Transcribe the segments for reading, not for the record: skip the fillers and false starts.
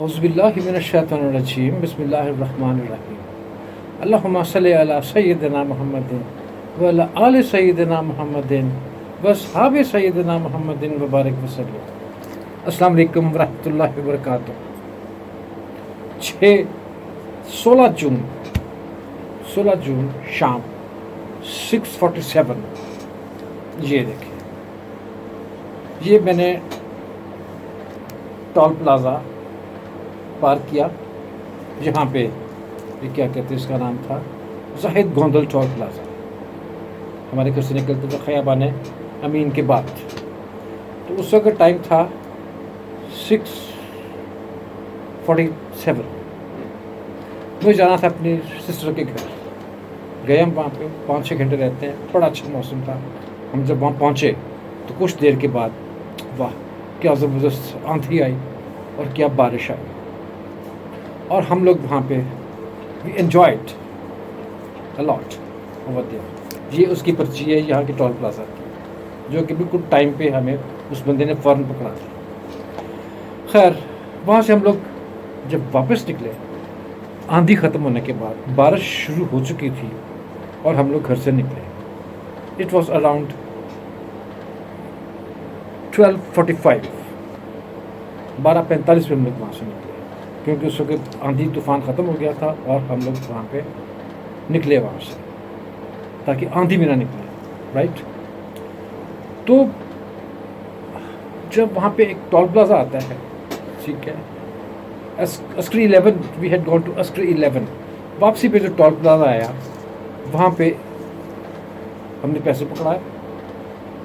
اعوذ باللہ من الشیطان الرجیم بسم اللہ الرحمن الرحیم اللہم صلی علی سیدنا محمد وعلی آل سیدنا محمد واصحاب سیدنا محمد وبارک وسلم۔ السلام علیکم ورحمۃ اللہ وبرکاتہ۔ 16 جون شام 6:47 یہ دیکھیں، یہ میں نے ٹول پلازا پارک کیا، یہاں پہ یہ کیا کہتے ہیں، اس کا نام تھا زاہد گوندل ٹول پلازا۔ ہمارے گھر سے نکلتے تھے خیابان امین کے بعد، تو اس وقت ٹائم تھا 6:47۔ مجھے جانا تھا اپنی سسٹر کے گھر، گئے ہم وہاں پہ 5-6 گھنٹے رہتے ہیں، بڑا اچھا موسم تھا۔ ہم جب وہاں پہنچے تو کچھ دیر کے بعد واہ کیا زبردست آندھی آئی اور کیا بارش آئی، اور ہم لوگ وہاں پہ we enjoyed a lot over there. یہ اس کی پرچی ہے یہاں کی ٹول پلازا کی، جو کہ بالکل ٹائم پہ ہمیں اس بندے نے فوراً پکڑا تھا۔ خیر، وہاں سے ہم لوگ جب واپس نکلے، آندھی ختم ہونے کے بعد بارش شروع ہو چکی تھی اور ہم لوگ گھر سے نکلے۔ اٹ واز اراؤنڈ 12:45، 12:45 پہ ہم لوگ وہاں سے نکلے، کیونکہ اس وقت آندھی طوفان ختم ہو گیا تھا اور ہم لوگ وہاں پہ نکلے وہاں سے تاکہ آندھی بھی نہ نکلے، رائٹ۔ تو جب وہاں پہ ایک ٹول پلازا آتا ہے، ٹھیک ہے، عسکری 11، وی ہیڈ گون ٹو عسکری 11۔ واپسی پہ جو ٹول پلازا آیا، وہاں پہ ہم نے پیسے پکڑائے،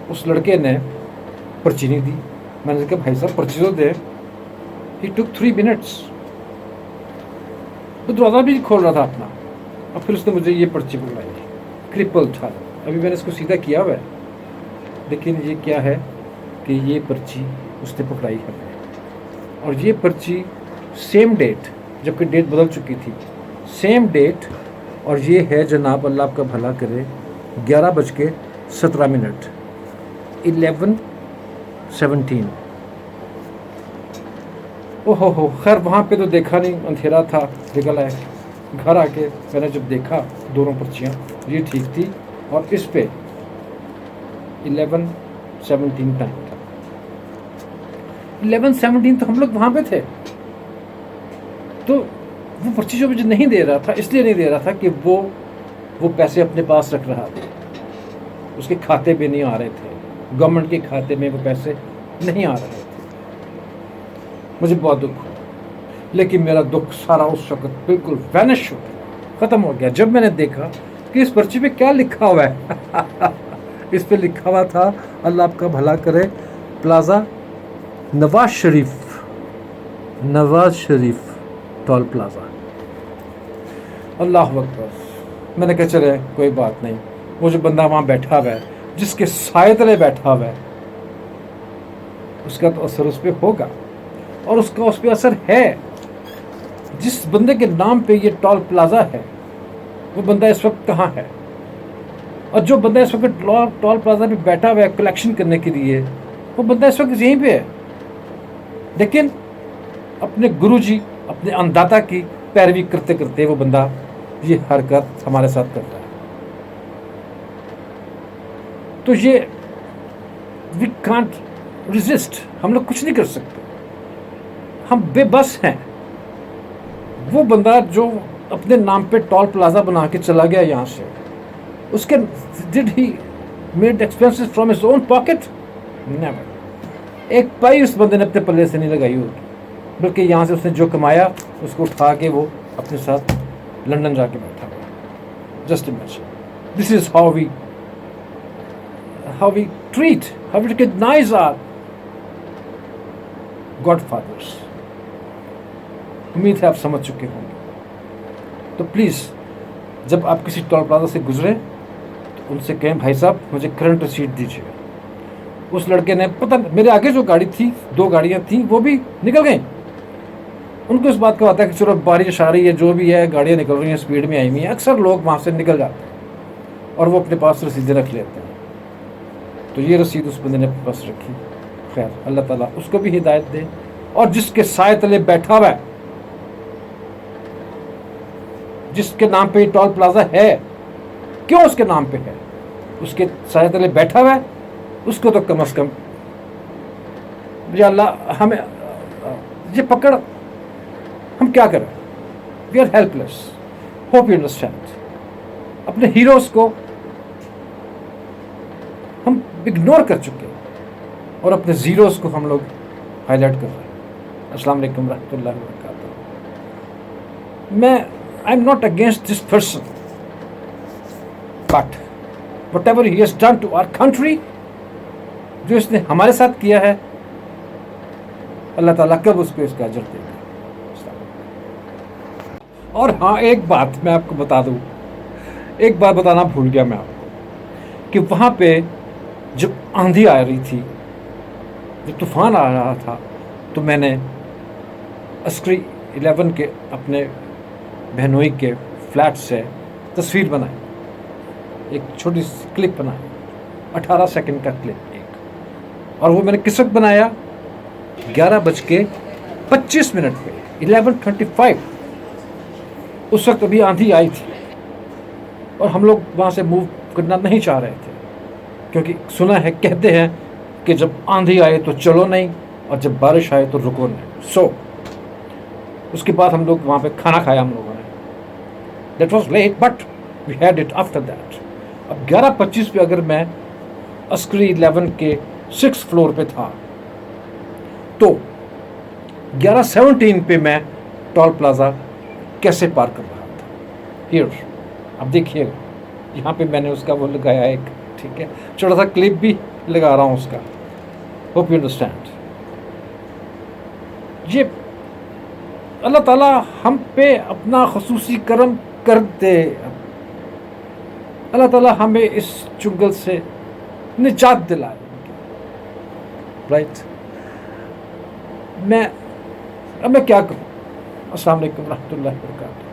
اس لڑکے نے پرچی نہیں دی۔ میں نے کہا بھائی صاحب پرچی تو دے۔ He took 3 minutes، وہ دروازہ بھی کھول رہا تھا اپنا، اور پھر اس نے مجھے یہ پرچی پکڑائی، کرپل تھا۔ ابھی میں نے اس کو سیدھا کیا ہوا ہے، لیکن یہ کیا ہے کہ یہ پرچی اس نے پکڑائی ہمیں، اور یہ پرچی سیم ڈیٹ، جبکہ ڈیٹ بدل چکی تھی، سیم ڈیٹ، اور یہ ہے جناب اللہ آپ کا بھلا کرے 11:17، 11:17۔ اوہ ہو، خیر وہاں پہ تو دیکھا نہیں، اندھیرا تھا، نکل آئے گھر۔ آ کے میں نے جب دیکھا دونوں پرچیاں یہ ٹھیک تھی، اور اس پہ 11:17 ٹائم تھا۔ 11:17 تو ہم لوگ وہاں پہ تھے، تو وہ پرچی جو مجھے نہیں دے رہا تھا، اس لیے نہیں دے رہا تھا کہ وہ پیسے اپنے پاس رکھ رہا تھا، اس کے کھاتے پہ نہیں آ رہے تھے، گورنمنٹ کے کھاتے میں وہ پیسے نہیں آ رہے تھے۔ مجھے بہت دکھ ہوا، لیکن میرا دکھ سارا اس وقت بالکل وینش ہو گیا، ختم ہو گیا، جب میں نے دیکھا کہ اس پرچی پہ کیا لکھا ہوا ہے۔ اس پہ لکھا ہوا تھا اللہ آپ کا بھلا کرے plaza Nawaz Sharif tool plaza. اللہ اکبر۔ میں نے کہا چلے کوئی بات نہیں، وہ جو بندہ وہاں بیٹھا ہوا ہے، جس کے سائے تلے بیٹھا ہوا ہے، اس کا تو اثر اس پہ ہوگا، اور اس کا اس پہ اثر ہے۔ جس بندے کے نام پہ یہ ٹول پلازا ہے، وہ بندہ اس وقت کہاں ہے؟ اور جو بندہ اس وقت ٹول پلازا پہ بیٹھا ہوا ہے کلیکشن کرنے کے لیے، وہ بندہ اس وقت یہیں پہ ہے، لیکن اپنے گرو جی، اپنے انداتا کی پیروی کرتے کرتے وہ بندہ یہ حرکت ہمارے ساتھ کرتا ہے۔ تو یہ وی کانٹ ریزسٹ، ہم لوگ کچھ نہیں کر سکتے، ہم بے بس ہیں۔ وہ بندہ جو اپنے نام پہ ٹول پلازا بنا کے چلا گیا یہاں سے، اس کے did he made expenses from his own pocket? Never. ایک پائی اس بندے نے اپنے پلے سے نہیں لگائی ہوگی، بلکہ یہاں سے اس نے جو کمایا اس کو اٹھا کے وہ اپنے ساتھ لنڈن جا کے بیٹھا ہوا۔ Just imagine, this is how we treat, how we recognise our godfathers. امید ہے آپ سمجھ چکے ہوں گے۔ تو پلیز جب آپ کسی ٹول پلازا سے گزریں تو ان سے کہیں بھائی صاحب مجھے کرنٹ رسیٹ دیجیے۔ اس لڑکے نے پتہ، میرے آگے جو گاڑی تھی، 2 گاڑیاں تھیں، وہ بھی نکل گئیں۔ ان کو اس بات کا پتہ ہے کہ چلو بارش آ رہی ہے، جو بھی ہے گاڑیاں نکل رہی ہیں، اسپیڈ میں آئی ہوئی ہیں، اکثر لوگ وہاں سے نکل جاتے ہیں اور وہ اپنے پاس رسیدیں رکھ لیتے ہیں۔ تو یہ رسید اس بندے نے اپنے پاس رکھی۔ خیر اللہ تعالیٰ اس کو بھی ہدایت دے اور جس کے سائے تلے بیٹھا ہوا ہے، جس کے نام پہ یہ ٹول پلازا ہے، کیوں اس کے نام پہ ہے؟ اس کے سائے تلے بیٹھا ہوا ہے، اس کو تو کم از کم یا اللہ ہمیں یہ پکڑ، ہم کیا کریں؟ We are helpless. Hope you understand. اپنے ہیروز کو ہم اگنور کر چکے اور اپنے زیروز کو ہم لوگ ہائی لائٹ کر رہے ہیں. السلام علیکم ورحمۃ اللہ وبرکاتہ. میں I am not against this person, but whatever he has done to our country, جو اس نے ہمارے ساتھ کیا ہے، اللہ تعالیٰ کب اس کو اس کا اجر دے گا. اور ہاں، ایک بات میں آپ کو بتا دوں، ایک بات بتانا بھول گیا میں آپ کو، کہ وہاں پہ جب آندھی آ رہی تھی، جب طوفان آ رہا تھا، تو میں نے عسکری 11 کے اپنے بہنوئی کے فلیٹ سے تصویر بنائی، ایک چھوٹی سی کلپ بنائی، 18 سیکنڈ کا کلپ ایک، اور وہ میں نے کس وقت بنایا؟ 11:25 پہ 11:25. اس وقت ابھی آندھی آئی تھی اور ہم لوگ وہاں سے موو کرنا نہیں چاہ رہے تھے، کیونکہ سنا ہے، کہتے ہیں کہ جب آندھی آئے تو چلو نہیں، اور جب بارش آئے تو رکو نہیں. سو اس کے بعد ہم لوگ وہاں پہ کھانا کھایا ہم لوگوں نے. That was late but we had it after that. اب 11:25 پہ اگر میں عسکری 11 کے 6th فلور پہ تھا، تو 11:17 پہ میں ٹول پلازا کیسے پار کر رہا تھا. ہیئر اب دیکھیے، یہاں پہ میں نے اس کا وہ لگایا ایک، ٹھیک ہے، چھوٹا سا کلپ بھی لگا رہا ہوں اس کا. Hope you understand. یہ اللہ تعالیٰ ہم پہ اپنا خصوصی کرم کر دے. اللہ تعالیٰ ہمیں اس چنگل سے نجات دلائے. رائٹ. میں کیا کروں؟ السلام علیکم ورحمۃ اللہ وبرکاتہ.